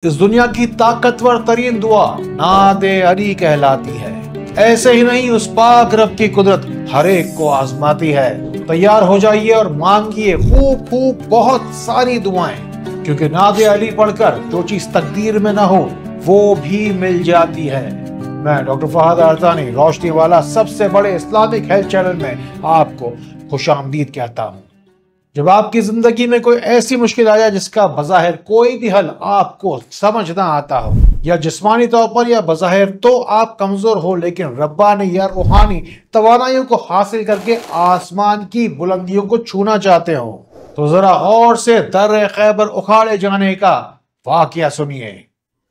اس دنیا کی طاقتور ترین دعا ناد علی کہلاتی ہے۔ ایسے ہی نہیں، اس پاک رب کی قدرت ہر ایک کو آزماتی ہے۔ تیار ہو جائیے اور مانگیے خوب خوب بہت ساری دعائیں، کیونکہ ناد علی پڑھ کر جو چیز تقدیر میں نہ ہو وہ بھی مل جاتی ہے۔ میں ڈاکٹر فہد ارزانی روشنی والا سب سے بڑے اسلامک ہیلتھ چینل میں آپ کو خوش آمدید کہتا ہوں۔ جب آپ کی زندگی میں کوئی ایسی مشکل آ جائے جس کا بظاہر کوئی بھی حل آپ کو سمجھ نہ آتا ہو، یا جسمانی طور پر یا بظاہر تو آپ کمزور ہو، لیکن ربانی یا روحانی توانائیوں کو حاصل کر کے آسمان کی بلندیوں کو چھونا چاہتے ہو، تو ذرا غور سے در خیبر اکھاڑے جانے کا واقعہ سنیے۔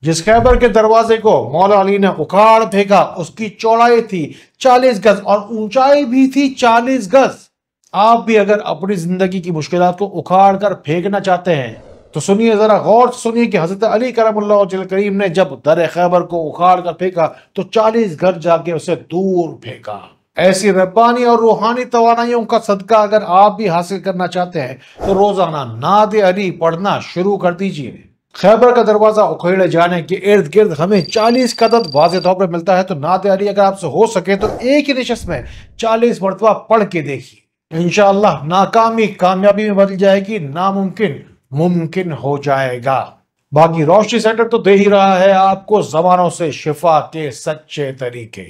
جس خیبر کے دروازے کو مولا علی نے اکھاڑ پھینکا، اس کی چوڑائی تھی 40 گز اور اونچائی بھی تھی 40 گز۔ آپ بھی اگر اپنی زندگی کی مشکلات کو اکھاڑ کر پھینکنا چاہتے ہیں تو سنیے، ذرا غور سے سنیے کہ حضرت علی کرم اللہ وجہ کریم نے جب در خیبر کو اکھاڑ کر پھینکا تو 40 گز جا کے اسے دور پھینکا۔ ایسی ربانی اور روحانی توانائیوں کا صدقہ اگر آپ بھی حاصل کرنا چاہتے ہیں تو روزانہ ناد علی پڑھنا شروع کر دیجئے۔ خیبر کا دروازہ اکھیڑے جانے کے ارد گرد ہمیں 40 کا عدد واضح طور پر ملتا ہے، تو ناد علی اگر آپ سے ہو سکے تو ایک ہی نشست میں 40 مرتبہ پڑھ کے دیکھیے۔ انشاءاللہ ناکامی کامیابی میں بدل جائے گی، ناممکن ممکن ہو جائے گا۔ باقی روشنی سینٹر تو دے ہی رہا ہے آپ کو زبانوں سے شفا کے سچے طریقے۔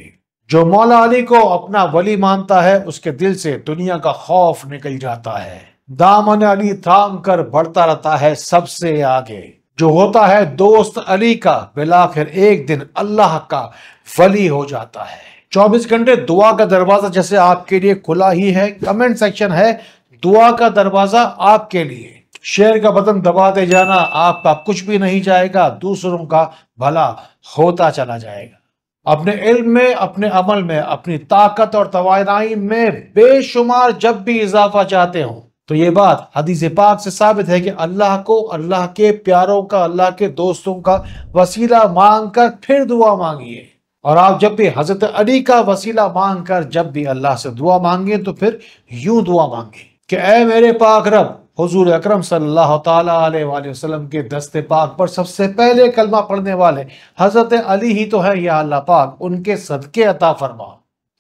جو مولا علی کو اپنا ولی مانتا ہے اس کے دل سے دنیا کا خوف نکل جاتا ہے، دامن علی تھام کر بڑھتا رہتا ہے سب سے آگے۔ جو ہوتا ہے دوست علی کا بالآخر ایک دن اللہ کا ولی ہو جاتا ہے۔ 24 گھنٹے دعا کا دروازہ جیسے آپ کے لیے کھلا ہی ہے۔ کمنٹ سیکشن ہے دعا کا دروازہ آپ کے لیے۔ شیئر کا بٹن دباتے جانا، آپ کا کچھ بھی نہیں جائے گا، دوسروں کا بھلا ہوتا چلا جائے گا۔ اپنے علم میں، اپنے عمل میں، اپنی طاقت اور توانائی میں بے شمار جب بھی اضافہ چاہتے ہوں تو یہ بات حدیث پاک سے ثابت ہے کہ اللہ کو، اللہ کے پیاروں کا، اللہ کے دوستوں کا وسیلہ مانگ کر پھر دعا مانگیے۔ اور آپ جب بھی حضرت علی کا وسیلہ مانگ کر جب بھی اللہ سے دعا مانگیں تو پھر یوں دعا مانگیں کہ اے میرے پاک رب، حضور اکرم صلی اللہ تعالیٰ علیہ وآلہ وسلم کے دست پاک پر سب سے پہلے کلمہ پڑھنے والے حضرت علی ہی تو ہے، یا اللہ پاک ان کے صدقے عطا فرما۔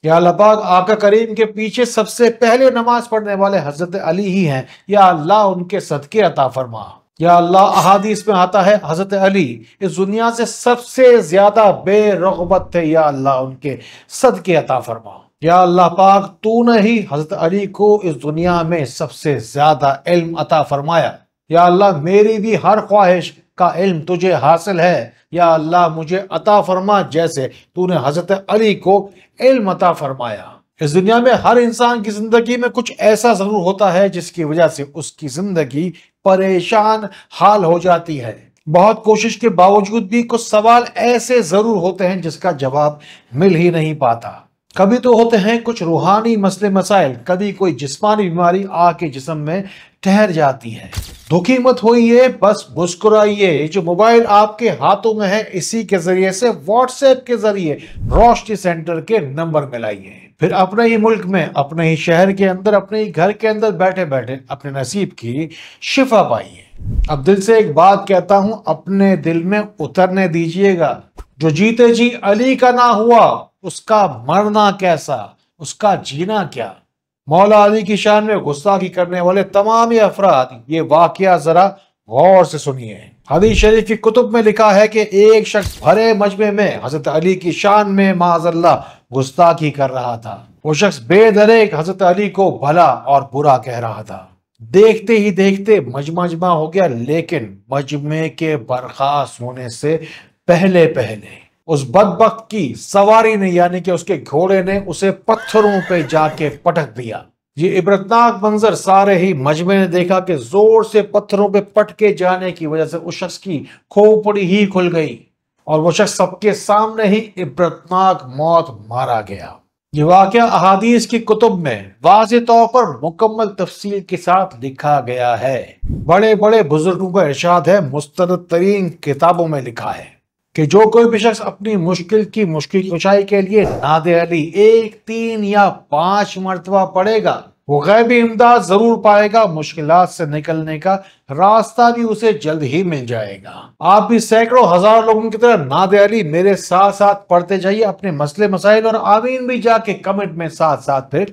یا اللہ پاک آقا کریم کے پیچھے سب سے پہلے نماز پڑھنے والے حضرت علی ہی ہیں، یا اللہ ان کے صدقے عطا فرما۔ یا اللہ احادیث میں آتا ہے حضرت علی اس دنیا سے سب سے زیادہ بے رغبت تھے، یا اللہ ان کے صدقے عطا فرما۔ یا اللہ پاک تو نے ہی حضرت علی کو اس دنیا میں سب سے زیادہ علم عطا فرمایا۔ یا اللہ میری بھی ہر خواہش کا علم تجھے حاصل ہے، یا اللہ مجھے عطا فرما جیسے تو نے حضرت علی کو علم عطا فرمایا۔ اس دنیا میں ہر انسان کی زندگی میں کچھ ایسا ضرور ہوتا ہے جس کی وجہ سے اس کی زندگی پریشان حال ہو جاتی ہے۔ بہت کوشش کے باوجود بھی کچھ سوال ایسے ضرور ہوتے ہیں جس کا جواب مل ہی نہیں پاتا۔ کبھی تو ہوتے ہیں کچھ روحانی مسئلے مسائل، کبھی کوئی جسمانی بیماری آ کے جسم میں ٹھہر جاتی ہے۔ دکھی مت ہوئیے، بس مسکرائیے۔ جو موبائل آپ کے ہاتھوں میں ہے اسی کے ذریعے سے واٹس ایپ کے ذریعے روشنی سینٹر کے نمبر ملائیے، پھر اپنے ہی ملک میں، اپنے ہی شہر کے اندر، اپنے ہی گھر کے اندر بیٹھے بیٹھے اپنے نصیب کی شفا پائیے۔ اب دل سے ایک بات کہتا ہوں، اپنے دل میں اترنے دیجئے گا، جو جیتے جی علی کا نہ ہوا اس کا مرنا کیسا، اس کا جینا کیا۔ مولا علی کی شان میں گستاخی کرنے والے تمام افراد یہ واقعہ ذرا غور سے سنیے۔ حدیث شریف کی کتب میں لکھا ہے کہ ایک شخص بھرے مجمع میں حضرت علی کی شان میں معاذ اللہ گستاخی کر رہا تھا۔ وہ شخص بے دریغ حضرت علی کو بھلا اور برا کہہ رہا تھا۔ دیکھتے ہی دیکھتے مجمع ہو گیا، لیکن مجمع کے برخاست ہونے سے پہلے اس بدبخت کی سواری نے، یعنی کہ اس کے گھوڑے نے اسے پتھروں پہ جا کے پٹک دیا۔ یہ عبرتناک منظر سارے ہی مجمع نے دیکھا کہ زور سے پتھروں پہ پٹکے جانے کی وجہ سے اس شخص کی کھوپڑی ہی کھل گئی اور وہ شخص سب کے سامنے ہی عبرتناک موت مارا گیا۔ یہ واقعہ احادیث کی کتب میں واضح طور پر مکمل تفصیل کے ساتھ لکھا گیا ہے۔ بڑے بڑے بزرگوں کا ارشاد ہے، مستند ترین کتابوں میں لکھا ہے کہ جو کوئی بھی شخص اپنی مشکل کشائی کے لیے ناد علی 1، 3 یا 5 مرتبہ پڑھے گا وہ غیبی امداد ضرور پائے گا، مشکلات سے نکلنے کا راستہ بھی اسے جلد ہی مل جائے گا۔ آپ بھی سینکڑوں ہزار لوگوں کی طرح نعت علی میرے ساتھ ساتھ پڑھتے جائیے اپنے مسئلے مسائل، اور آمین بھی جا کے کمنٹ میں ساتھ ساتھ پھر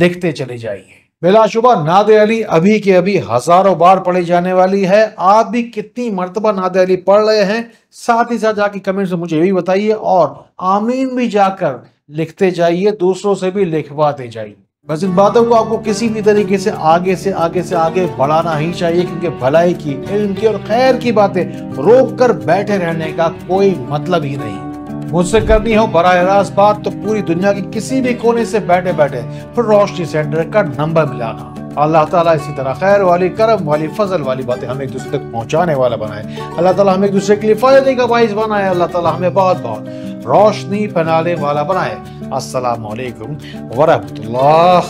لکھتے چلے جائیے۔ بلا شبہ نعت علی ابھی کے ابھی ہزاروں بار پڑھی جانے والی ہے۔ آپ بھی کتنی مرتبہ نعت علی پڑھ رہے ہیں، ساتھ ہی ساتھ جا کے کمنٹ سے مجھے یہ بھی بتائیے، اور آمین بھی جا کر لکھتے جائیے، دوسروں سے بھی لکھواتے جائیے۔ بس ان باتوں کو آپ کو کسی بھی طریقے سے آگے بڑھانا ہی چاہیے، کیونکہ بھلائی کی، علم کی اور خیر کی باتیں روک کر بیٹھے رہنے کا کوئی مطلب ہی نہیں۔ مجھ سے کرنی ہو براہ راست بات تو پوری دنیا کی کسی بھی کونے سے بیٹھے بیٹھے روشنی سینٹر کا نمبر ملانا۔ اللہ تعالیٰ اسی طرح خیر والی، کرم والی، فضل والی باتیں ہمیں ایک دوسرے تک پہنچانے والا بنائے۔ اللہ تعالیٰ ہمیں ایک دوسرے کے لیے فائدے کا باعث بنائے۔ اللہ تعالیٰ ہمیں بہت بہت روشنی پھیلانے والا بنائے۔ السلام علیکم ورحمۃ اللہ۔